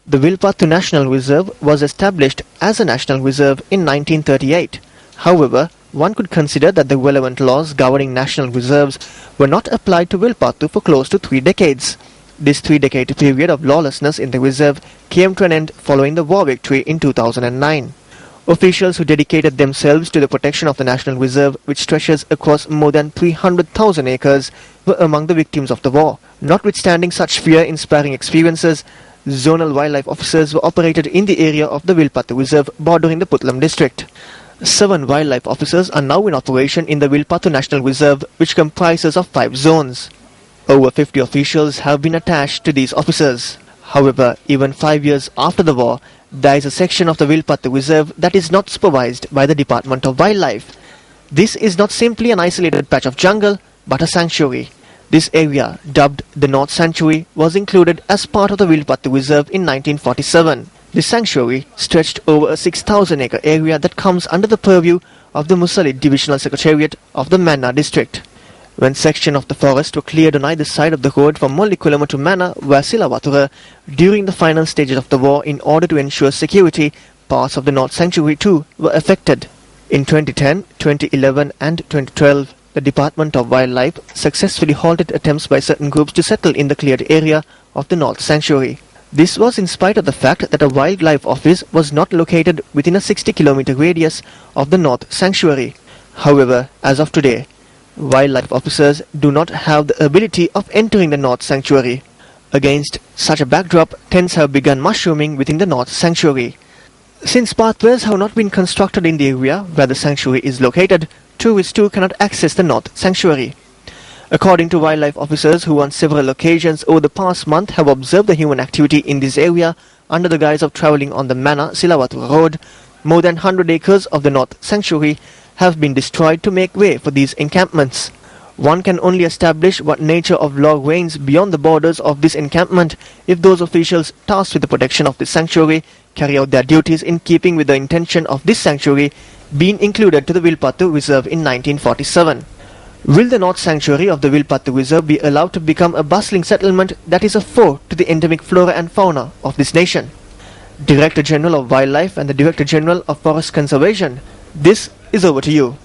The Vilpattu National Reserve was established as a national reserve in 1938. However, one could consider that the relevant laws governing national reserves were not applied to Vilpattu for close to 3 decades. This 3-decade period of lawlessness in the reserve came to an end following the war victory in 2009. Officials who dedicated themselves to the protection of the National Reserve, which stretches across more than 300,000 acres, were among the victims of the war. Notwithstanding such fear-inspiring experiences, zonal wildlife officers were operated in the area of the Vilpattu Reserve bordering the Puttalam district. 7 wildlife officers are now in operation in the Vilpattu National Reserve, which comprises of 5 zones. Over 50 officials have been attached to these officers. However, even 5 years after the war, there is a section of the Vilpattu Reserve that is not supervised by the Department of Wildlife. This is not simply an isolated patch of jungle, but a sanctuary. This area, dubbed the North Sanctuary, was included as part of the Vilpattu Reserve in 1947. This sanctuary stretched over a 6,000-acre area that comes under the purview of the Musalit Divisional Secretariat of the Mannar district. When sections of the forest were cleared on either side of the road from Mollikulama to Mannar via Silavatura during the final stages of the war in order to ensure security, parts of the North Sanctuary too were affected. In 2010, 2011 and 2012, the Department of Wildlife successfully halted attempts by certain groups to settle in the cleared area of the North Sanctuary. This was in spite of the fact that a wildlife office was not located within a 60-kilometer radius of the North Sanctuary. However, as of today, wildlife officers do not have the ability of entering the North Sanctuary. Against such a backdrop, tents have begun mushrooming within the North Sanctuary. Since pathways have not been constructed in the area where the sanctuary is located, tourists too cannot access the North Sanctuary. According to wildlife officers who on several occasions over the past month have observed the human activity in this area under the guise of travelling on the Mannar-Silavatura road, more than 100 acres of the North Sanctuary have been destroyed to make way for these encampments. One can only establish what nature of law reigns beyond the borders of this encampment if those officials tasked with the protection of this sanctuary carry out their duties in keeping with the intention of this sanctuary being included to the Vilpattu Reserve in 1947. Will the North Sanctuary of the Vilpattu Reserve be allowed to become a bustling settlement that is a foe to the endemic flora and fauna of this nation? Director General of Wildlife and the Director General of Forest Conservation, this is over to you.